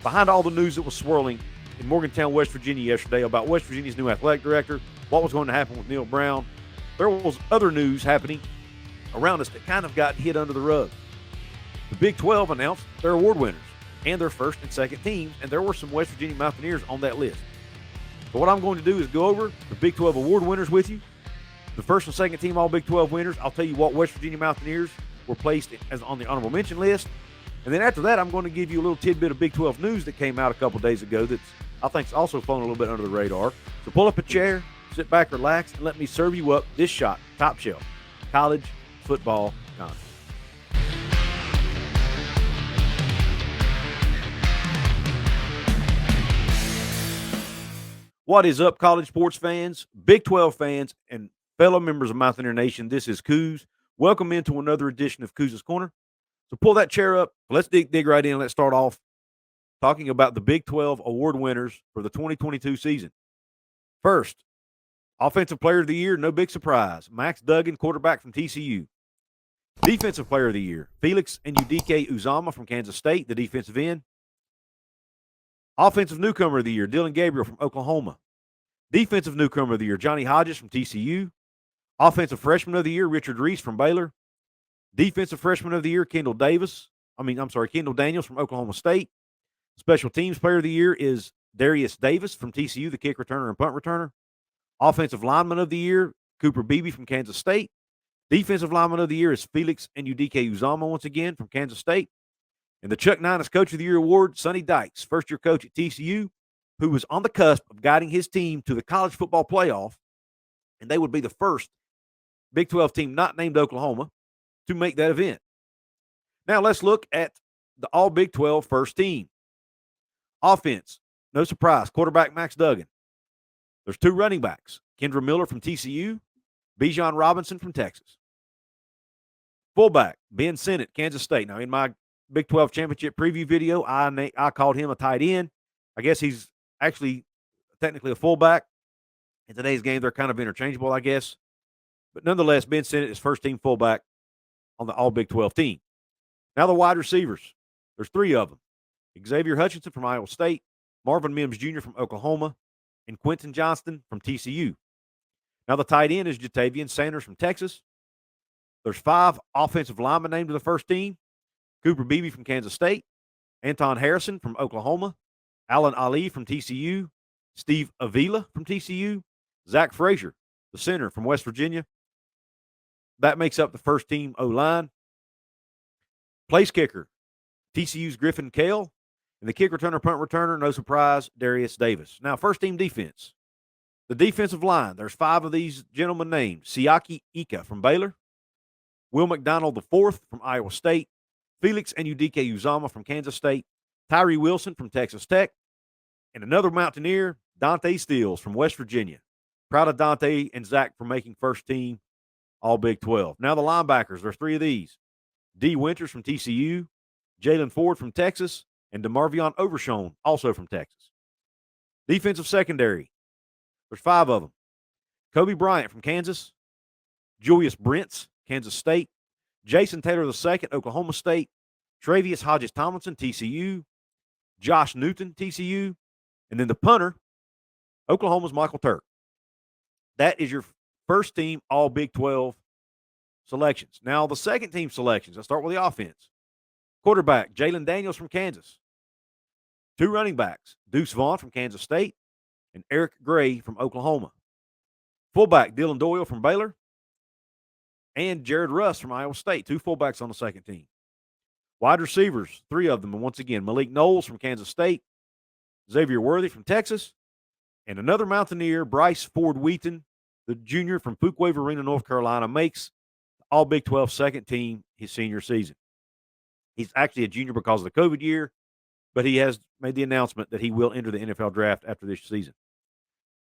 Behind all the news that was swirling in Morgantown, West Virginia yesterday about West Virginia's new athletic director, what was going to happen with Neil Brown, there was other news happening around us that kind of got hid under the rug. The Big 12 announced their award winners and their first and second teams, and there were some West Virginia Mountaineers on that list. So what I'm going to do is go over the Big 12 award winners with you, the first and second team all Big 12 winners. I'll tell you what West Virginia Mountaineers were placed as on the honorable mention list. And then after that, I'm going to give you a little tidbit of Big 12 news that came out a couple days ago that's, I think, is also flown a little bit under the radar. So pull up a chair, sit back, relax, and let me serve you up this shot, top shelf, college football content. What is up, college sports fans, Big 12 fans, and fellow members of Mountaineer Nation? This is Coos. Welcome into another edition of Coos' Corner. So pull that chair up. Let's dig right in. Let's start off talking about the Big 12 award winners for the 2022 season. First, Offensive Player of the Year, no big surprise, Max Duggan, quarterback from TCU. Defensive Player of the Year, Felix and Udike Uzama from Kansas State, the defensive end. Offensive Newcomer of the Year, Dylan Gabriel from Oklahoma. Defensive Newcomer of the Year, Johnny Hodges from TCU. Offensive Freshman of the Year, Richard Reese from Baylor. Defensive Freshman of the Year, Kendall Daniels from Oklahoma State. Special Teams Player of the Year is Darius Davis from TCU, the kick returner and punt returner. Offensive Lineman of the Year, Cooper Beebe from Kansas State. Defensive Lineman of the Year is Felix and Udike Uzama once again from Kansas State. And the Chuck Ninus Coach of the Year award, Sonny Dykes, first-year coach at TCU, who was on the cusp of guiding his team to the college football playoff, and they would be the first Big 12 team not named Oklahoma to make that event. Now let's look at the all Big 12 first team. Offense, no surprise, quarterback Max Duggan. There's two running backs, Kendra Miller from TCU, Bijan Robinson from Texas. Fullback, Ben Sinnott, Kansas State. Now in my Big 12 championship preview video, I called him a tight end. I guess he's actually technically a fullback. In today's game, they're kind of interchangeable, I guess. But nonetheless, Ben Sinnott is first team fullback on the all Big 12 team. Now the wide receivers. There's three of them. Xavier Hutchinson from Iowa State, Marvin Mims Jr. from Oklahoma, and Quentin Johnston from TCU. Now the tight end is Jatavian Sanders from Texas. There's five offensive linemen named to the first team. Cooper Beebe from Kansas State, Anton Harrison from Oklahoma, Alan Ali from TCU, Steve Avila from TCU, Zach Frazier, the center from West Virginia. That makes up the first team O-line. Place kicker, TCU's Griffin Kale, and the kick returner, punt returner, no surprise, Darius Davis. Now, first team defense. The defensive line, there's five of these gentlemen named. Siaki Ika from Baylor, Will McDonald IV from Iowa State, Felix and Udike Uzama from Kansas State, Tyree Wilson from Texas Tech, and another Mountaineer, Dante Steele from West Virginia. Proud of Dante and Zach for making first team all Big 12. Now the linebackers, there's three of these. D. Winters from TCU, Jalen Ford from Texas, and DeMarvion Overshone, also from Texas. Defensive secondary, there's five of them. Kobe Bryant from Kansas, Julius Brents, Kansas State, Jason Taylor II, Oklahoma State, Travius Hodges Tomlinson, TCU, Josh Newton, TCU, and then the punter, Oklahoma's Michael Turk. That is your first team all Big 12 selections. Now, the second team selections, let's start with the offense. Quarterback, Jalen Daniels from Kansas. Two running backs, Deuce Vaughn from Kansas State and Eric Gray from Oklahoma. Fullback, Dylan Doyle from Baylor and Jared Russ from Iowa State. Two fullbacks on the second team. Wide receivers, three of them. And once again, Malik Knowles from Kansas State, Xavier Worthy from Texas, and another Mountaineer, Bryce Ford Wheaton, the junior from Fuquay Varina, North Carolina, makes all Big 12 second team his senior season. He's actually a junior because of the COVID year, but he has made the announcement that he will enter the NFL draft after this season.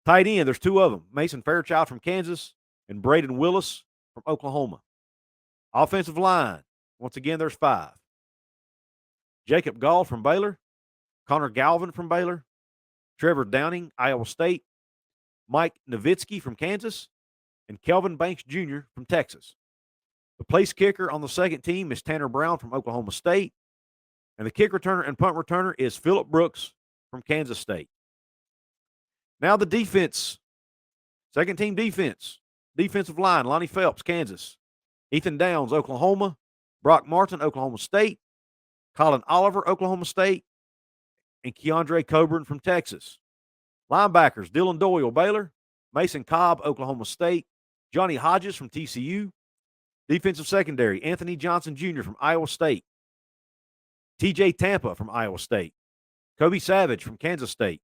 Tight end, there's two of them, Mason Fairchild from Kansas and Braden Willis from Oklahoma. Offensive line, once again, there's five. Jacob Gall from Baylor, Connor Galvin from Baylor, Trevor Downing, Iowa State, Mike Nowitzki from Kansas, and Kelvin Banks Jr. from Texas. The place kicker on the second team is Tanner Brown from Oklahoma State. And the kick returner and punt returner is Phillip Brooks from Kansas State. Now the defense, second team defense, defensive line, Lonnie Phelps, Kansas. Ethan Downs, Oklahoma. Brock Martin, Oklahoma State. Colin Oliver, Oklahoma State. And Keandre Coburn from Texas. Linebackers, Dylan Doyle, Baylor. Mason Cobb, Oklahoma State. Johnny Hodges from TCU. Defensive secondary, Anthony Johnson Jr. from Iowa State. TJ Tampa from Iowa State. Kobe Savage from Kansas State.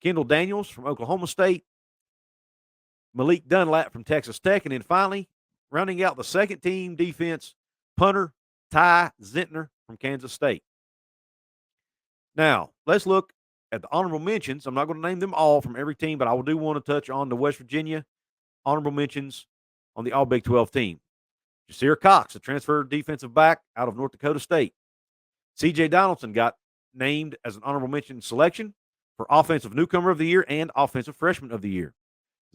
Kendall Daniels from Oklahoma State. Malik Dunlap from Texas Tech. And then finally, rounding out the second team defense, punter Ty Zentner from Kansas State. Now, let's look at the honorable mentions. I'm not going to name them all from every team, but I do want to touch on the West Virginia honorable mentions on the All Big 12 team. Jasir Cox, a transfer defensive back out of North Dakota State. C.J. Donaldson got named as an honorable mention selection for Offensive Newcomer of the Year and Offensive Freshman of the Year.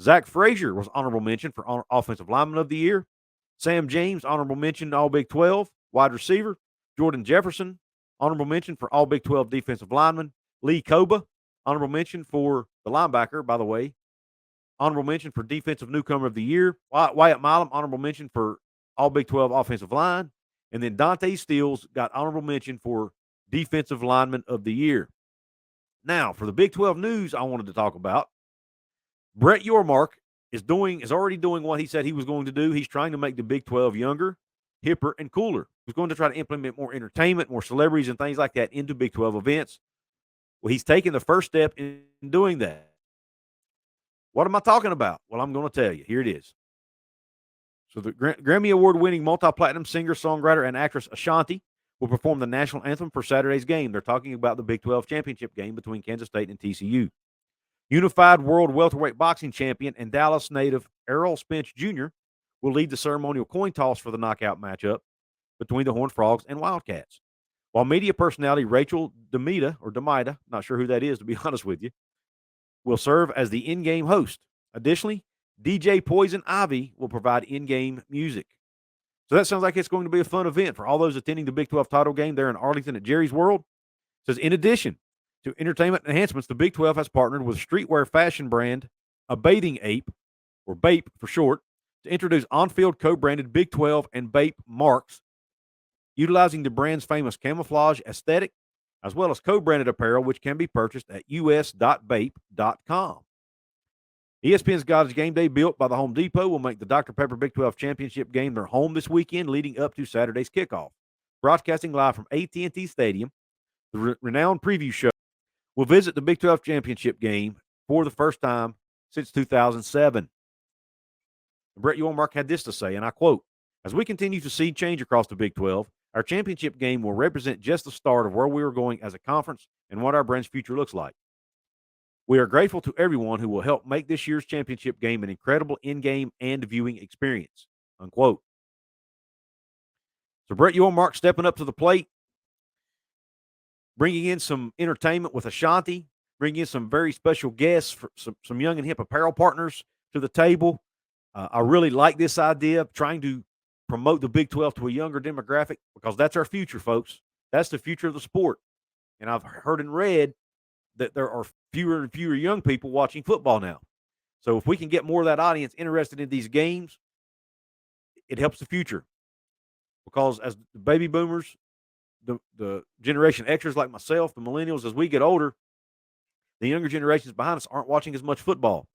Zach Frazier was honorable mention for Offensive Lineman of the Year. Sam James, honorable mention All Big 12 wide receiver. Jordan Jefferson, honorable mention for All Big 12 defensive lineman. Lee Koba, honorable mention for the linebacker, by the way. Honorable mention for Defensive Newcomer of the Year. Wyatt Milam, honorable mention for All Big 12 offensive line. And then Dante Steele got honorable mention for Defensive Lineman of the Year. Now, for the Big 12 news I wanted to talk about, Brett Yormark is already doing what he said he was going to do. He's trying to make the Big 12 younger, hipper, and cooler. He's going to try to implement more entertainment, more celebrities, and things like that into Big 12 events. Well, he's taking the first step in doing that. What am I talking about? Well, I'm going to tell you. Here it is. So the Grammy Award-winning multi-platinum singer, songwriter, and actress Ashanti will perform the national anthem for Saturday's game. They're talking about the Big 12 championship game between Kansas State and TCU. Unified World Welterweight Boxing Champion and Dallas native Errol Spence Jr. will lead the ceremonial coin toss for the knockout matchup between the Horned Frogs and Wildcats. While media personality Rachel Demita, not sure who that is to be honest with you, will serve as the in-game host. Additionally, DJ Poison Ivy will provide in-game music. So that sounds like it's going to be a fun event for all those attending the Big 12 title game there in Arlington at Jerry's World. It says, in addition to entertainment enhancements, the Big 12 has partnered with streetwear fashion brand A Bathing Ape, or BAPE for short, to introduce on-field co-branded Big 12 and BAPE marks, utilizing the brand's famous camouflage aesthetic, as well as co-branded apparel, which can be purchased at us.bape.com. ESPN's God's Game Day, built by the Home Depot, will make the Dr. Pepper Big 12 Championship game their home this weekend, leading up to Saturday's kickoff. Broadcasting live from AT&T Stadium, the renowned preview show will visit the Big 12 Championship game for the first time since 2007. Brett Yormark had this to say, and I quote, "As we continue to see change across the Big 12, our championship game will represent just the start of where we are going as a conference and what our brand's future looks like. We are grateful to everyone who will help make this year's championship game an incredible in-game and viewing experience," unquote. So Brett Yormark stepping up to the plate, bringing in some entertainment with Ashanti, bringing in some very special guests, for some young and hip apparel partners to the table. I really like this idea of trying to promote the Big 12 to a younger demographic, because that's our future, folks. That's the future of the sport. And I've heard and read that there are fewer and fewer young people watching football now. So if we can get more of that audience interested in these games, it helps the future. Because as the baby boomers, the Generation Xers like myself, the millennials, as we get older, the younger generations behind us aren't watching as much football.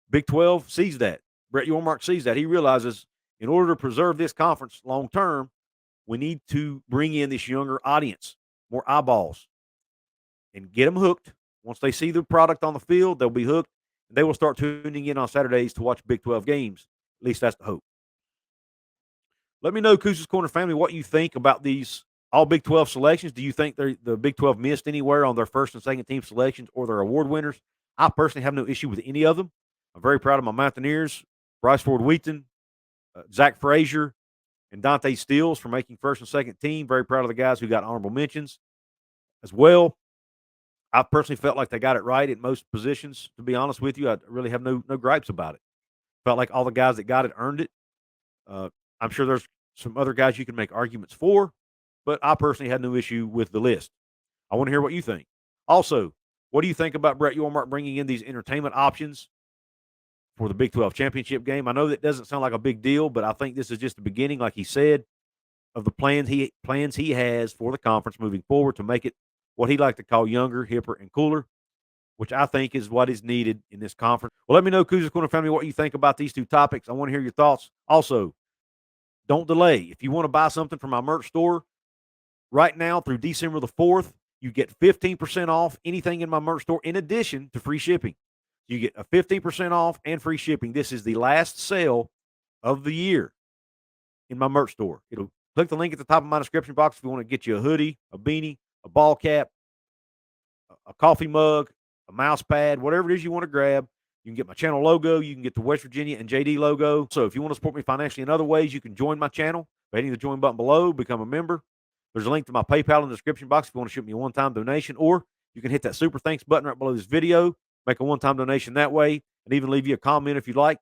Big 12 sees that. Brett Yormark sees that. He realizes in order to preserve this conference long term, we need to bring in this younger audience, more eyeballs, and get them hooked. Once they see the product on the field, they'll be hooked, and they will start tuning in on Saturdays to watch Big 12 games. At least that's the hope. Let me know, Coos's Corner family, what you think about these all Big 12 selections. Do you think the Big 12 missed anywhere on their first and second team selections or their award winners? I personally have no issue with any of them. I'm very proud of my Mountaineers, Bryce Ford-Wheaton, Zach Frazier, and Dante Steele for making first and second team. Very proud of the guys who got honorable mentions as well. I personally felt like they got it right in most positions. To be honest with you, I really have no gripes about it. Felt like all the guys that got it earned it. I'm sure there's some other guys you can make arguments for, but I personally had no issue with the list. I want to hear what you think. Also, what do you think about Brett Yormark bringing in these entertainment options for the Big 12 championship game? I know that doesn't sound like a big deal, but I think this is just the beginning, like he said, of the plans he has for the conference moving forward to make it what he like to call younger, hipper, and cooler, which I think is what is needed in this conference. Well, let me know, Cougars Corner family, what you think about these two topics. I want to hear your thoughts. Also, don't delay. If you want to buy something from my merch store, right now through December the 4th, you get 15% off anything in my merch store in addition to free shipping. You get a 15% off and free shipping. This is the last sale of the year in my merch store. It'll click the link at the top of my description box if you want to get you a hoodie, a beanie, a ball cap, a coffee mug, a mouse pad, whatever it is you want to grab. You can get my channel logo. You can get the West Virginia and JD logo. So if you want to support me financially in other ways, you can join my channel by hitting the join button below, become a member. There's a link to my PayPal in the description box if you want to shoot me a one-time donation, or you can hit that super thanks button right below this video, make a one-time donation that way, and even leave you a comment if you'd like.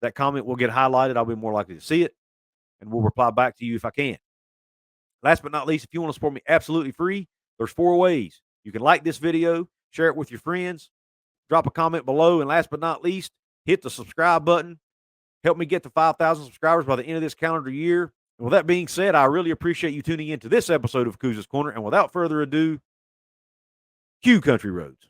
That comment will get highlighted. I'll be more likely to see it, and we'll reply back to you if I can. Last but not least, if you want to support me absolutely free, there's 4 ways. You can like this video, share it with your friends, drop a comment below, and last but not least, hit the subscribe button. Help me get to 5,000 subscribers by the end of this calendar year. And with that being said, I really appreciate you tuning in to this episode of Cougars Corner. And without further ado, cue Country Roads.